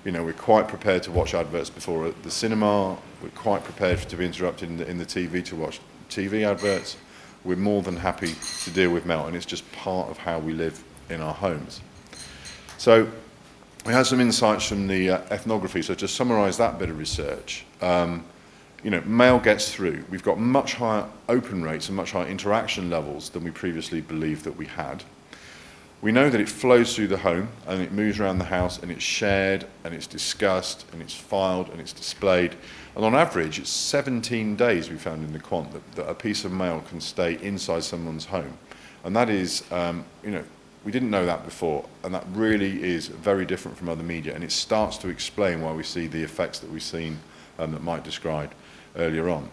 You know, we're quite prepared to watch adverts before the cinema. We're quite prepared to be interrupted in the TV to watch TV adverts. We're more than happy to deal with mail, and it's just part of how we live in our homes. So we had some insights from the ethnography. So to summarise that bit of research, you know, mail gets through. We've got much higher open rates and much higher interaction levels than we previously believed that we had. We know that it flows through the home and it moves around the house and it's shared and it's discussed and it's filed and it's displayed. And on average, it's 17 days, we found in the quant, that a piece of mail can stay inside someone's home. And that is, you know, we didn't know that before, and that really is very different from other media, and it starts to explain why we see the effects that we've seen that Mike described earlier on.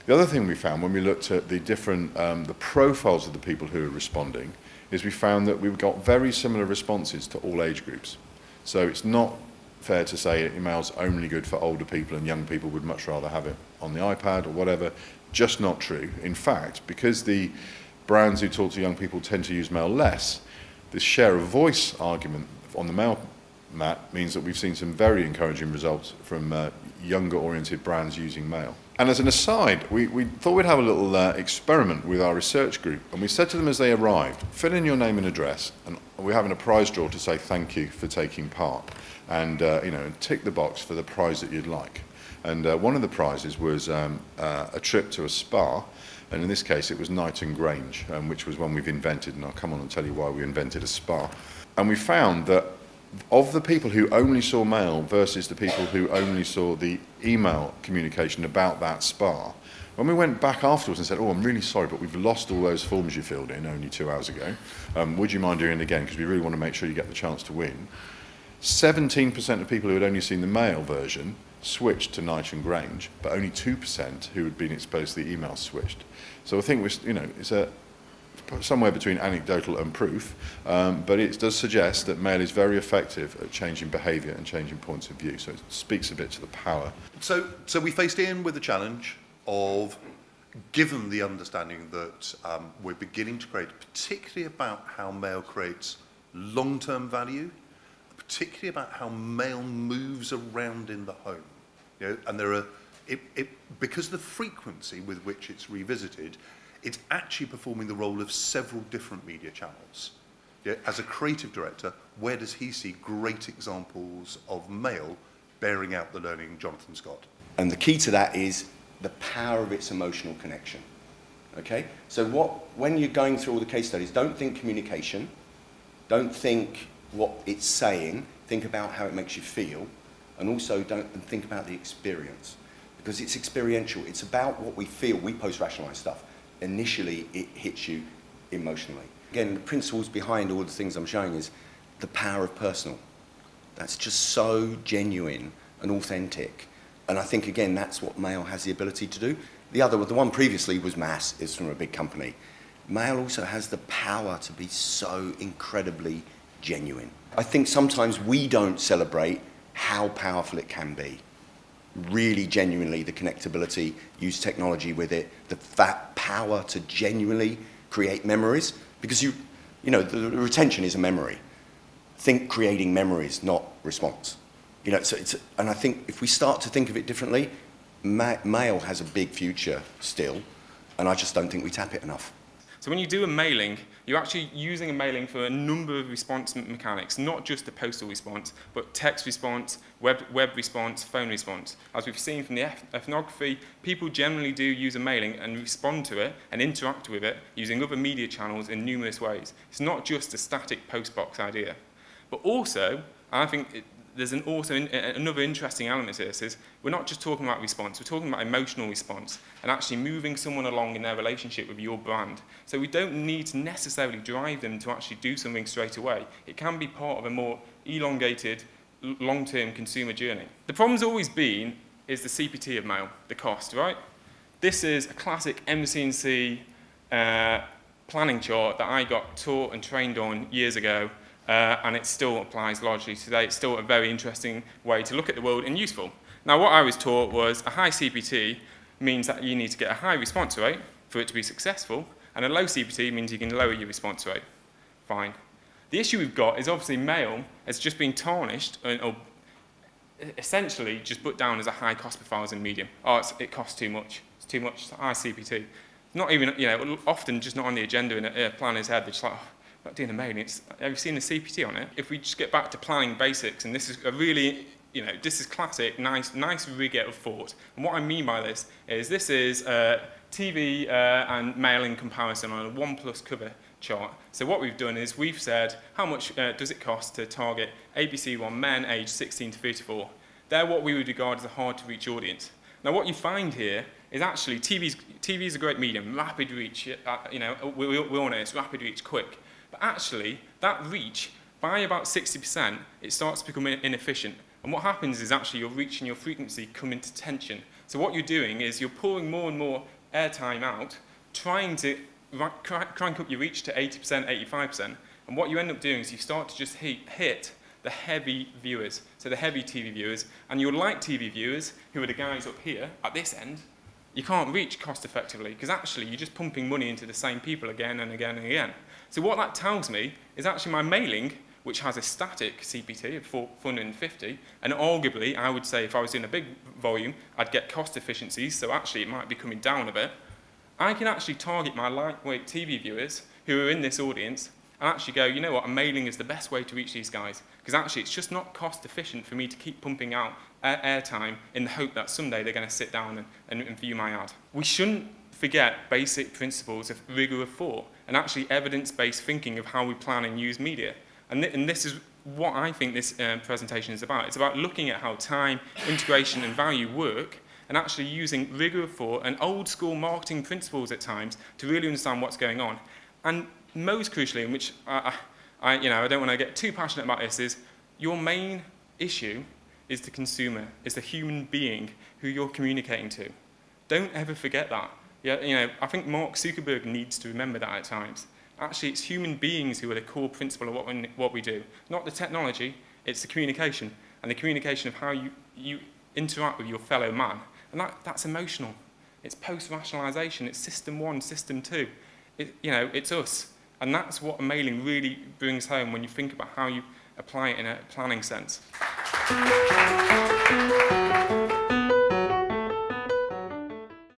The other thing we found when we looked at the different, the profiles of the people who are responding, is we found that we've got very similar responses to all age groups. So it's not fair to say that email's only good for older people and young people would much rather have it on the iPad or whatever. Just not true. In fact, because the brands who talk to young people tend to use mail less, this share of voice argument on the mail map means that we've seen some very encouraging results from younger-oriented brands using mail. And as an aside, we thought we'd have a little experiment with our research group, and we said to them as they arrived, fill in your name and address, and we're having a prize draw to say thank you for taking part, and you know, tick the box for the prize that you'd like. And one of the prizes was a trip to a spa, and in this case it was Knight and Grange, which was one we've invented, and I'll come on and tell you why we invented a spa. And we found that of the people who only saw mail versus the people who only saw the email communication about that spa, when we went back afterwards and said, oh, I'm really sorry, but we've lost all those forms you filled in only 2 hours ago, would you mind doing it again, because we really want to make sure you get the chance to win, 17% of people who had only seen the mail version switched to Knight and Grange, but only 2% who had been exposed to the email switched. So I think you know, it's somewhere between anecdotal and proof, but it does suggest that mail is very effective at changing behaviour and changing points of view. So it speaks a bit to the power. So we faced in with the challenge of, given the understanding that we're beginning to create, particularly about how mail creates long-term value, particularly about how mail moves around in the home. You know, and there are, because of the frequency with which it's revisited, it's actually performing the role of several different media channels. Yeah, as a creative director, where does he see great examples of mail bearing out the learning Jonathan's got? And the key to that is the power of its emotional connection. Okay? So when you're going through all the case studies, don't think communication, don't think what it's saying, think about how it makes you feel, and also don't think about the experience. Because it's experiential, it's about what we feel. We post-rationalise stuff. Initially, it hits you emotionally. Again, the principles behind all the things I'm showing is the power of personal. That's just so genuine and authentic. And I think, again, that's what mail has the ability to do. The one previously was mass, is from a big company. Mail also has the power to be so incredibly genuine. I think sometimes we don't celebrate how powerful it can be. Really genuinely, the connectability, use technology with it, the power to genuinely create memories, because you know, the retention is a memory. Think creating memories, not response. You know, so and I think if we start to think of it differently, mail has a big future still, and I just don't think we tap it enough. So when you do a mailing, you're actually using a mailing for a number of response mechanics, not just the postal response, but text response, web response, phone response. As we've seen from the ethnography, people generally do use a mailing and respond to it and interact with it using other media channels in numerous ways. It's not just a static postbox idea. But also, I think there's another interesting element to this is we're not just talking about response, we're talking about emotional response and actually moving someone along in their relationship with your brand. So we don't need to necessarily drive them to actually do something straight away. It can be part of a more elongated, long-term consumer journey. The problem's always been is the CPT of mail, the cost, right? This is a classic MC&C planning chart that I got taught and trained on years ago. And it still applies largely today. It's still a very interesting way to look at the world and useful. Now, what I was taught was a high CPT means that you need to get a high response rate for it to be successful, and a low CPT means you can lower your response rate. Fine. The issue we've got is obviously mail has just been tarnished or essentially just put down as a high cost per thousand medium. Oh, it costs too much. It's too much. It's high CPT. Not even, you know, often just not on the agenda in a planner's head. They're just like, oh, I'm not doing a mailing. Have you seen the CPT on it? If we just get back to planning basics, and this is a really, you know, this is classic, nice rigor of thought. And what I mean by this is TV and mailing comparison on a 1+ cover chart. So what we've done is we've said how much does it cost to target ABC1 men aged 16 to 34. They're what we would regard as a hard to reach audience. Now what you find here is actually TV is a great medium, rapid reach, you know, we all know it's rapid reach, quick. But actually that reach, by about 60%, it starts to become inefficient. And what happens is actually your reach and your frequency come into tension. So what you're doing is you're pulling more and more airtime out, trying to crank up your reach to 80%, 85%, and what you end up doing is you start to just hit the heavy viewers, so the heavy TV viewers, and your light TV viewers, who are the guys up here at this end, you can't reach cost effectively, because actually you're just pumping money into the same people again and again and again. So what that tells me is actually my mailing, which has a static CPT of 450, and arguably I would say if I was in a big volume, I'd get cost efficiencies, so actually it might be coming down a bit. I can actually target my lightweight TV viewers who are in this audience and actually go, you know what, a mailing is the best way to reach these guys, because actually it's just not cost efficient for me to keep pumping out airtime in the hope that someday they're going to sit down and view my ad. We shouldn't forget basic principles of rigor of thought and actually evidence-based thinking of how we plan and use media. And this is what I think this presentation is about. It's about looking at how time, integration and value work, and actually using rigor of thought and old school marketing principles at times to really understand what's going on. And most crucially, in which I don't want to get too passionate about this, is your main issue is the consumer, is the human being who you're communicating to. Don't ever forget that. Yeah, you know, I think Mark Zuckerberg needs to remember that at times. Actually, it's human beings who are the core principle of what we do. Not the technology, it's the communication. And the communication of how you interact with your fellow man. And that's emotional. It's post-rationalization. It's system 1, system 2. It's us. And that's what a mailing really brings home when you think about how you apply it in a planning sense.